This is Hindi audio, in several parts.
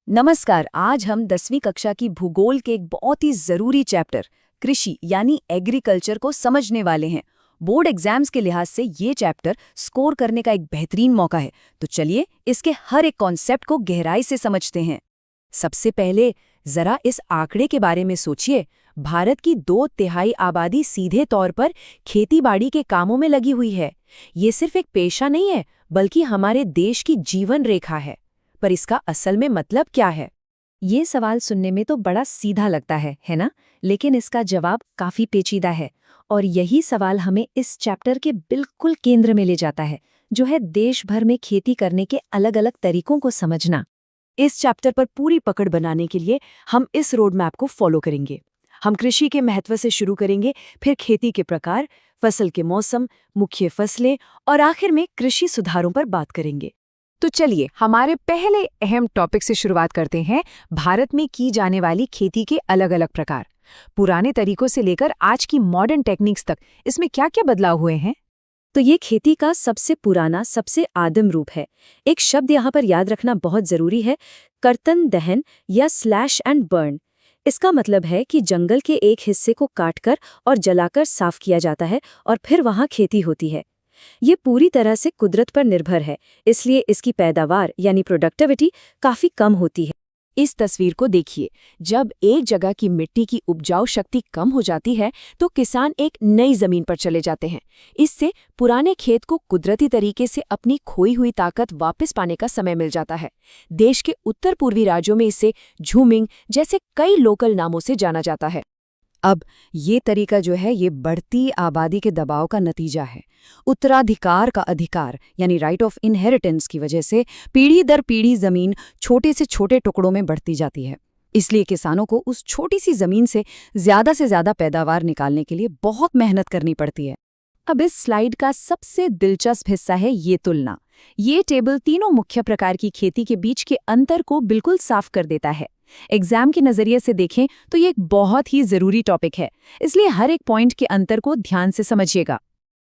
नमस्कार। आज हम 10वीं कक्षा की भूगोल के एक बहुत ही जरूरी चैप्टर कृषि यानी एग्रीकल्चर को समझने वाले हैं। बोर्ड एग्जाम्स के लिहाज से ये चैप्टर स्कोर करने का एक बेहतरीन मौका है। तो चलिए इसके हर एक कॉन्सेप्ट को गहराई से समझते हैं। सबसे पहले जरा इस आंकड़े के बारे में सोचिए। भारत की 2/3 आबादी सीधे तौर पर खेतीबाड़ी के कामों में लगी हुई है। ये सिर्फ एक पेशा नहीं है, बल्कि हमारे देश की जीवन रेखा है। पर इसका असल में मतलब क्या है? ये सवाल सुनने में तो बड़ा सीधा लगता है ना? लेकिन इसका जवाब काफी पेचीदा है। और यही सवाल हमें इस चैप्टर के बिल्कुल केंद्र में ले जाता है, जो है देश भर में खेती करने के अलग-अलग तरीकों को समझना। इस चैप्टर पर पूरी पकड़ बनाने के लिए हम इस रोड मैप को फॉलो करेंगे। हम कृषि के महत्व से शुरू करेंगे, फिर खेती के प्रकार, फसल के मौसम, मुख्य फसलें और आखिर में कृषि सुधारों पर बात करेंगे। तो चलिए हमारे पहले अहम टॉपिक से शुरुआत करते हैं। भारत में की जाने वाली खेती के अलग अलग प्रकार। पुराने तरीकों से लेकर आज की मॉडर्न टेक्निक्स तक इसमें क्या क्या बदलाव हुए हैं? तो ये खेती का सबसे पुराना, सबसे आदिम रूप है। एक शब्द यहाँ पर याद रखना बहुत जरूरी है, कर्तन दहन या स्लैश एंड बर्न। इसका मतलब है कि जंगल के एक हिस्से को काटकर और जलाकर साफ किया जाता है और फिर वहाँ खेती होती है। ये पूरी तरह से कुदरत पर निर्भर है, इसलिए इसकी पैदावार यानी प्रोडक्टिविटी काफी कम होती है। इस तस्वीर को देखिए। जब एक जगह की मिट्टी की उपजाऊ शक्ति कम हो जाती है तो किसान एक नई जमीन पर चले जाते हैं। इससे पुराने खेत को कुदरती तरीके से अपनी खोई हुई ताकत वापस पाने का समय मिल जाता है। देश के उत्तर पूर्वी राज्यों में इसे झूमिंग जैसे कई लोकल नामों से जाना जाता है। अब ये तरीका जो है ये बढ़ती आबादी के दबाव का नतीजा है। उत्तराधिकार का अधिकार यानी राइट ऑफ इनहेरिटेंस की वजह से पीढ़ी दर पीढ़ी जमीन छोटे से छोटे टुकड़ों में बढ़ती जाती है। इसलिए किसानों को उस छोटी सी जमीन से ज्यादा पैदावार निकालने के लिए बहुत मेहनत करनी पड़ती है। अब इस स्लाइड का सबसे दिलचस्प हिस्सा है ये तुलना। ये टेबल तीनों मुख्य प्रकार की खेती के बीच के अंतर को बिल्कुल साफ कर देता है। एग्जाम के नजरिए से देखें तो ये एक बहुत ही जरूरी टॉपिक है, इसलिए हर एक पॉइंट के अंतर को ध्यान से समझिएगा।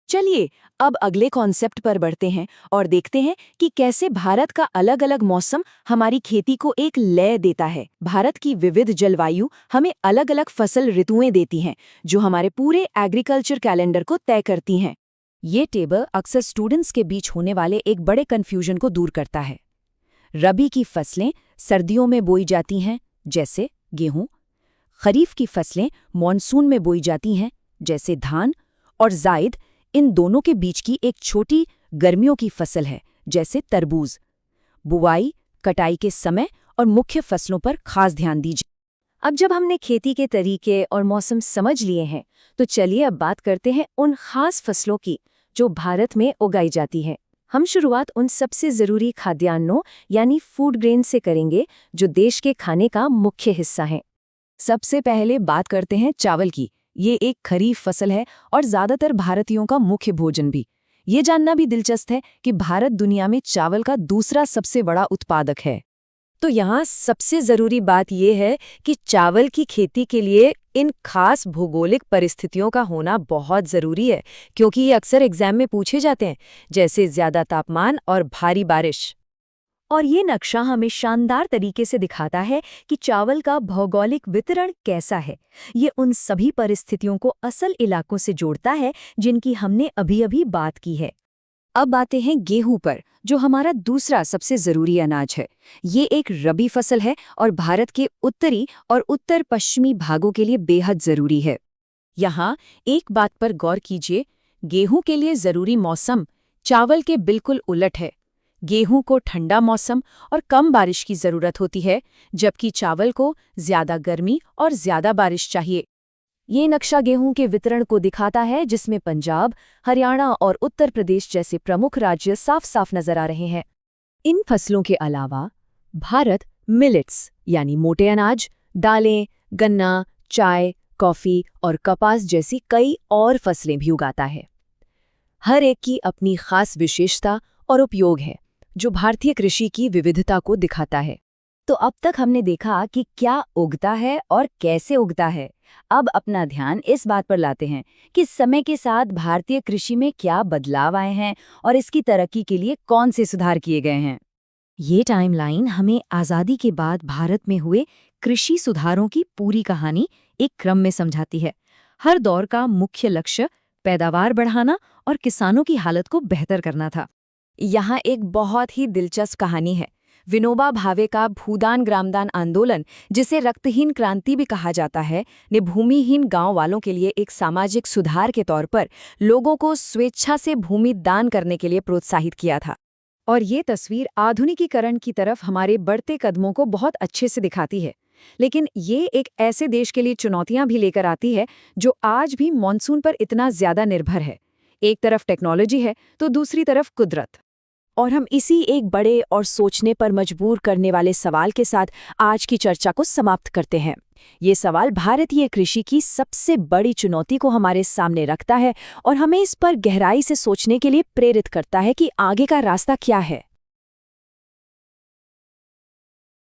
चलिए अब अगले कॉन्सेप्ट पर बढ़ते हैं और देखते हैं कि कैसे भारत का अलग अलग मौसम हमारी खेती को एक लय देता है। भारत की विविध जलवायु हमें अलग अलग फसल ऋतुएं देती हैं, जो हमारे पूरे एग्रीकल्चर कैलेंडर को तय करती हैं। ये टेबल अक्सर स्टूडेंट्स के बीच होने वाले एक बड़े कन्फ्यूजन को दूर करता है। रबी की फसलें सर्दियों में बोई जाती हैं, जैसे गेहूं। खरीफ की फसलें मॉनसून में बोई जाती हैं, जैसे धान। और जायद इन दोनों के बीच की एक छोटी गर्मियों की फसल है, जैसे तरबूज। बुवाई, कटाई के समय और मुख्य फसलों पर खास ध्यान दीजिए। अब जब हमने खेती के तरीके और मौसम समझ लिए हैं, तो चलिए अब बात करते हैं उन खास फसलों की जो भारत में उगाई जाती है। हम शुरुआत उन सबसे जरूरी खाद्यान्नों यानी फूड ग्रेन से करेंगे, जो देश के खाने का मुख्य हिस्सा हैं। सबसे पहले बात करते हैं चावल की। ये एक खरीफ फसल है और ज्यादातर भारतीयों का मुख्य भोजन भी। ये जानना भी दिलचस्प है कि भारत दुनिया में चावल का दूसरा सबसे बड़ा उत्पादक है। तो यहाँ सबसे जरूरी बात यह है कि चावल की खेती के लिए इन खास भौगोलिक परिस्थितियों का होना बहुत जरूरी है, क्योंकि ये अक्सर एग्जाम में पूछे जाते हैं, जैसे ज्यादा तापमान और भारी बारिश। और ये नक्शा हमें शानदार तरीके से दिखाता है कि चावल का भौगोलिक वितरण कैसा है। ये उन सभी परिस्थितियों को असल इलाकों से जोड़ता है जिनकी हमने अभी-अभी बात की है। अब आते हैं गेहूं पर, जो हमारा दूसरा सबसे जरूरी अनाज है। ये एक रबी फसल है और भारत के उत्तरी और उत्तर पश्चिमी भागों के लिए बेहद जरूरी है। यहाँ एक बात पर गौर कीजिए, गेहूं के लिए जरूरी मौसम चावल के बिल्कुल उलट है। गेहूं को ठंडा मौसम और कम बारिश की जरूरत होती है, जबकि चावल को ज्यादा गर्मी और ज्यादा बारिश चाहिए। ये नक्शा गेहूं के वितरण को दिखाता है, जिसमें पंजाब, हरियाणा और उत्तर प्रदेश जैसे प्रमुख राज्य साफ साफ नजर आ रहे हैं। इन फसलों के अलावा भारत मिलेट्स यानी मोटे अनाज, दालें, गन्ना, चाय, कॉफी और कपास जैसी कई और फसलें भी उगाता है। हर एक की अपनी खास विशेषता और उपयोग है, जो भारतीय कृषि की विविधता को दिखाता है। तो अब तक हमने देखा कि क्या उगता है और कैसे उगता है। अब अपना ध्यान इस बात पर लाते हैं कि समय के साथ भारतीय कृषि में क्या बदलाव आए हैं और इसकी तरक्की के लिए कौन से सुधार किए गए हैं। ये टाइमलाइन हमें आज़ादी के बाद भारत में हुए कृषि सुधारों की पूरी कहानी एक क्रम में समझाती है। हर दौर का मुख्य लक्ष्य पैदावार बढ़ाना और किसानों की हालत को बेहतर करना था। यहाँ एक बहुत ही दिलचस्प कहानी है। विनोबा भावे का भूदान ग्रामदान आंदोलन, जिसे रक्तहीन क्रांति भी कहा जाता है, ने भूमिहीन गांव वालों के लिए एक सामाजिक सुधार के तौर पर लोगों को स्वेच्छा से भूमि दान करने के लिए प्रोत्साहित किया था। और ये तस्वीर आधुनिकीकरण की तरफ हमारे बढ़ते कदमों को बहुत अच्छे से दिखाती है। लेकिन ये एक ऐसे देश के लिए चुनौतियां भी लेकर आती है जो आज भी मॉनसून पर इतना ज्यादा निर्भर है। एक तरफ टेक्नोलॉजी है तो दूसरी तरफ कुदरत। और हम इसी एक बड़े और सोचने पर मजबूर करने वाले सवाल के साथ आज की चर्चा को समाप्त करते हैं। ये सवाल भारतीय कृषि की सबसे बड़ी चुनौती को हमारे सामने रखता है और हमें इस पर गहराई से सोचने के लिए प्रेरित करता है कि आगे का रास्ता क्या है।